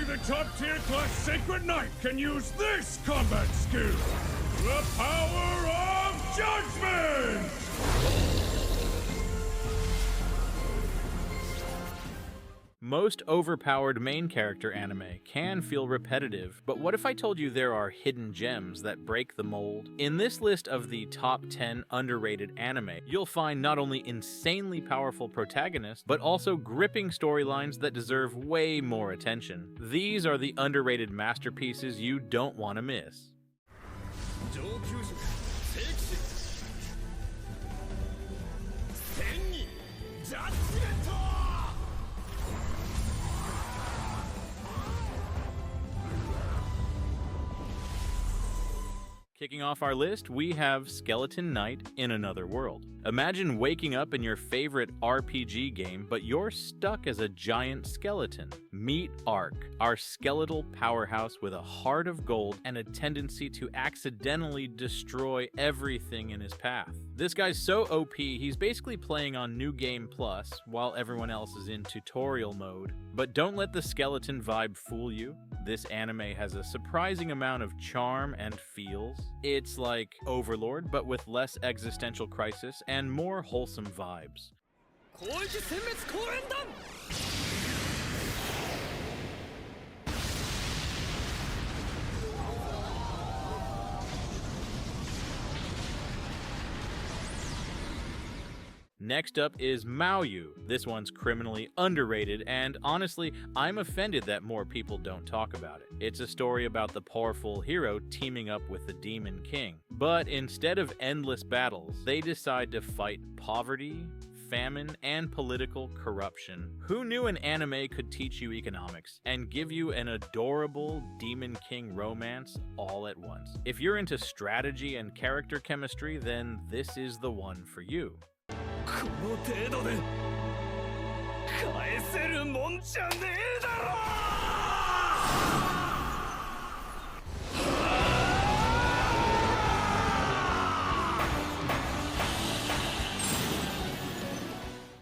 the top-tier class Sacred Knight can use this combat skill! The power of judgment! Most overpowered main character anime can feel repetitive, but what if I told you there are hidden gems that break the mold? In this list of the top 10 underrated anime, you'll find not only insanely powerful protagonists, but also gripping storylines that deserve way more attention. These are the underrated masterpieces you don't want to miss. Kicking off our list, we have Skeleton Knight in Another World. Imagine waking up in your favorite RPG game, but you're stuck as a giant skeleton. Meet Ark, our skeletal powerhouse with a heart of gold and a tendency to accidentally destroy everything in his path. This guy's so OP, he's basically playing on New Game Plus while everyone else is in tutorial mode. But don't let the skeleton vibe fool you. This anime has a surprising amount of charm and feels. It's like Overlord, but with less existential crisis and more wholesome vibes. Next up is Moavii. This one's criminally underrated, and honestly, I'm offended that more people don't talk about it. It's a story about the powerful hero teaming up with the Demon King. But instead of endless battles, they decide to fight poverty, famine, and political corruption. Who knew an anime could teach you economics and give you an adorable Demon King romance all at once? If you're into strategy and character chemistry, then this is the one for you.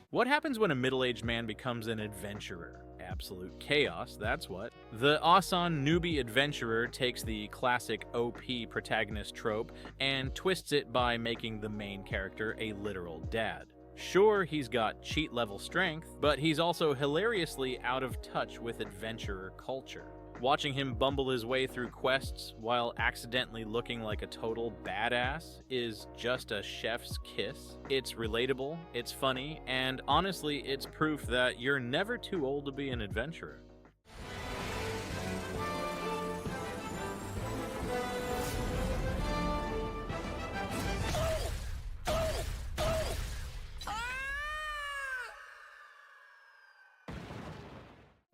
What happens when a middle-aged man becomes an adventurer? Absolute chaos, that's what. The Asan newbie adventurer takes the classic OP protagonist trope and twists it by making the main character a literal dad. Sure, he's got cheat-level strength, but he's also hilariously out of touch with adventurer culture. Watching him bumble his way through quests while accidentally looking like a total badass is just a chef's kiss. It's relatable, it's funny, and honestly, it's proof that you're never too old to be an adventurer.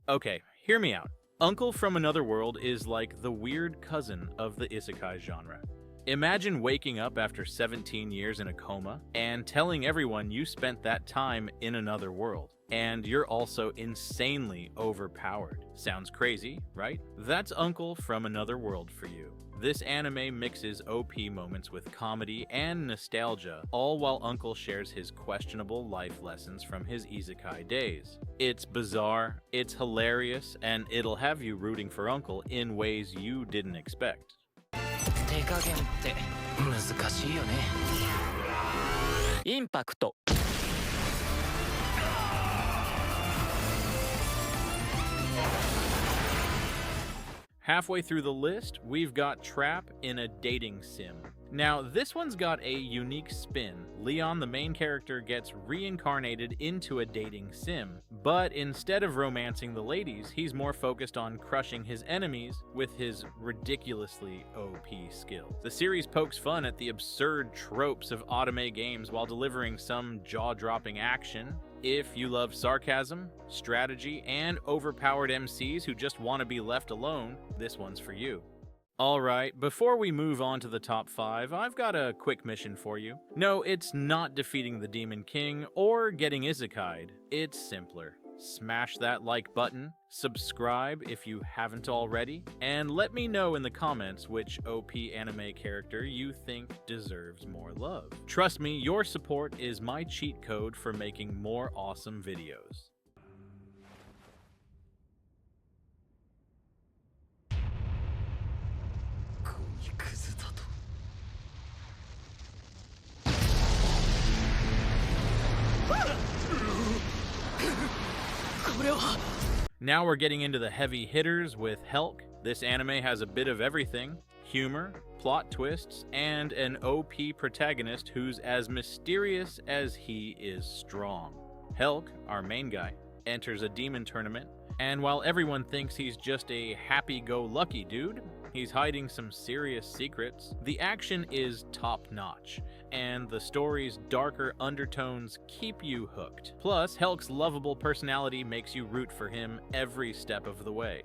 Okay, hear me out. Uncle from Another World is like the weird cousin of the Isekai genre. Imagine waking up after 17 years in a coma and telling everyone you spent that time in another world. And you're also insanely overpowered. Sounds crazy, right? That's Uncle from Another World for you. This anime mixes OP moments with comedy and nostalgia, all while Uncle shares his questionable life lessons from his Isekai days. It's bizarre, it's hilarious, and it'll have you rooting for Uncle in ways you didn't expect. 手加減って難しいよね。インパクト。 Halfway through the list, we've got Trap in a Dating Sim. Now, this one's got a unique spin. Leon, the main character, gets reincarnated into a dating sim, but instead of romancing the ladies, he's more focused on crushing his enemies with his ridiculously OP skills. The series pokes fun at the absurd tropes of anime games while delivering some jaw-dropping action. If you love sarcasm, strategy, and overpowered MCs who just want to be left alone, this one's for you. Alright, before we move on to the top 5, I've got a quick mission for you. No, it's not defeating the Demon King or getting isekai'd. It's simpler. Smash that like button, subscribe if you haven't already, and let me know in the comments which OP anime character you think deserves more love. Trust me, your support is my cheat code for making more awesome videos. Now we're getting into the heavy hitters with Helk. This anime has a bit of everything: humor, plot twists, and an OP protagonist who's as mysterious as he is strong. Helk, our main guy, enters a demon tournament, and while everyone thinks he's just a happy-go-lucky dude, he's hiding some serious secrets. The action is top-notch, and the story's darker undertones keep you hooked. Plus, Helk's lovable personality makes you root for him every step of the way.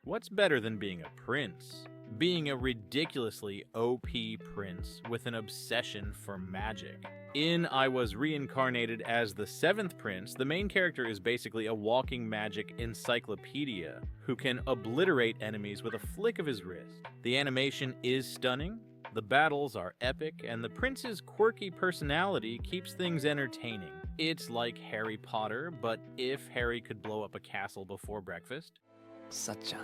What's better than being a prince? Being a ridiculously OP prince with an obsession for magic. In I Was Reincarnated as the 7th Prince, the main character is basically a walking magic encyclopedia who can obliterate enemies with a flick of his wrist. The animation is stunning, the battles are epic, and the prince's quirky personality keeps things entertaining. It's like Harry Potter, but if Harry could blow up a castle before breakfast. さっちゃん、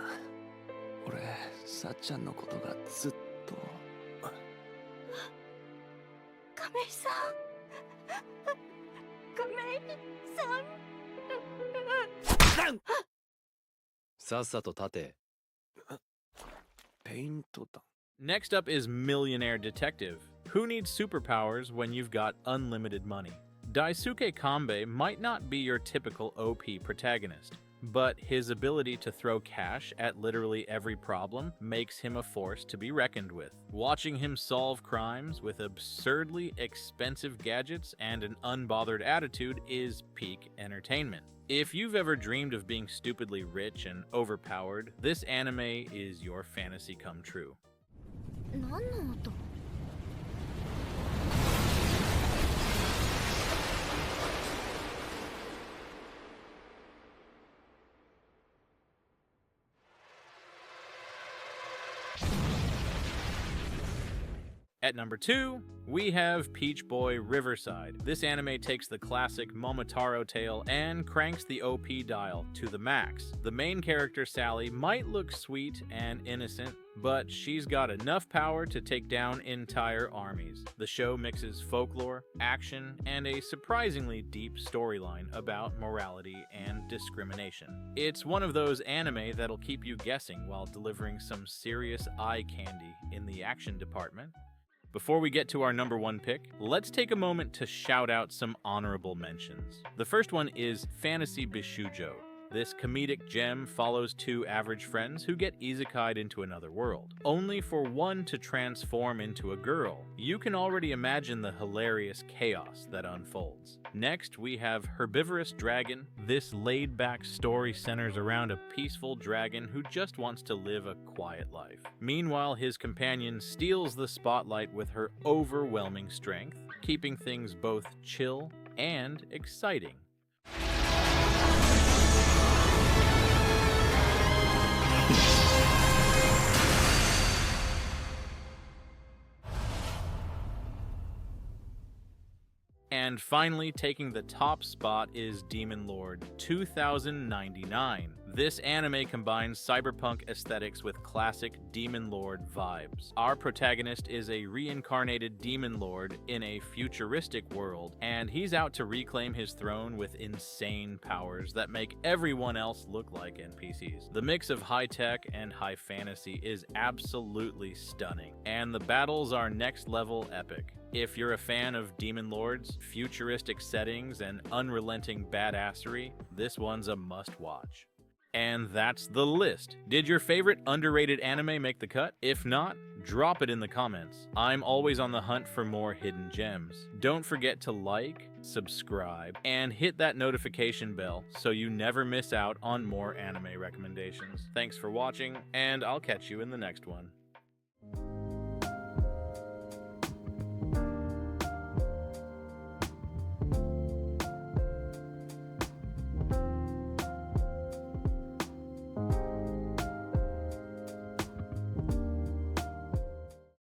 俺さっちゃんのことがずっと。亀井さん、亀井さん。さっさと立て。ペイントだ。Next up is Millionaire Detective. Who needs superpowers when you've got unlimited money? Daisuke Kanbei might not be your typical OP protagonist, but his ability to throw cash at literally every problem makes him a force to be reckoned with. Watching him solve crimes with absurdly expensive gadgets and an unbothered attitude is peak entertainment. If you've ever dreamed of being stupidly rich and overpowered, this anime is your fantasy come true. 何の音？ At number 2, we have Peach Boy Riverside. This anime takes the classic Momotaro tale and cranks the OP dial to the max. The main character, Sally, might look sweet and innocent, but she's got enough power to take down entire armies. The show mixes folklore, action, and a surprisingly deep storyline about morality and discrimination. It's one of those anime that'll keep you guessing while delivering some serious eye candy in the action department. Before we get to our number 1 pick, let's take a moment to shout out some honorable mentions. The first one is Fantasy Bishujo. This comedic gem follows 2 average friends who get isekai'd into another world, only for one to transform into a girl. You can already imagine the hilarious chaos that unfolds. Next, we have Herbivorous Dragon. This laid-back story centers around a peaceful dragon who just wants to live a quiet life. Meanwhile, his companion steals the spotlight with her overwhelming strength, keeping things both chill and exciting. And finally, taking the top spot is Demon Lord 2099. This anime combines cyberpunk aesthetics with classic Demon Lord vibes. Our protagonist is a reincarnated Demon Lord in a futuristic world, and he's out to reclaim his throne with insane powers that make everyone else look like NPCs. The mix of high-tech and high fantasy is absolutely stunning, and the battles are next-level epic. If you're a fan of Demon Lords, futuristic settings, and unrelenting badassery, this one's a must-watch. And that's the list. Did your favorite underrated anime make the cut? If not, drop it in the comments. I'm always on the hunt for more hidden gems. Don't forget to like, subscribe, and hit that notification bell so you never miss out on more anime recommendations. Thanks for watching, and I'll catch you in the next one.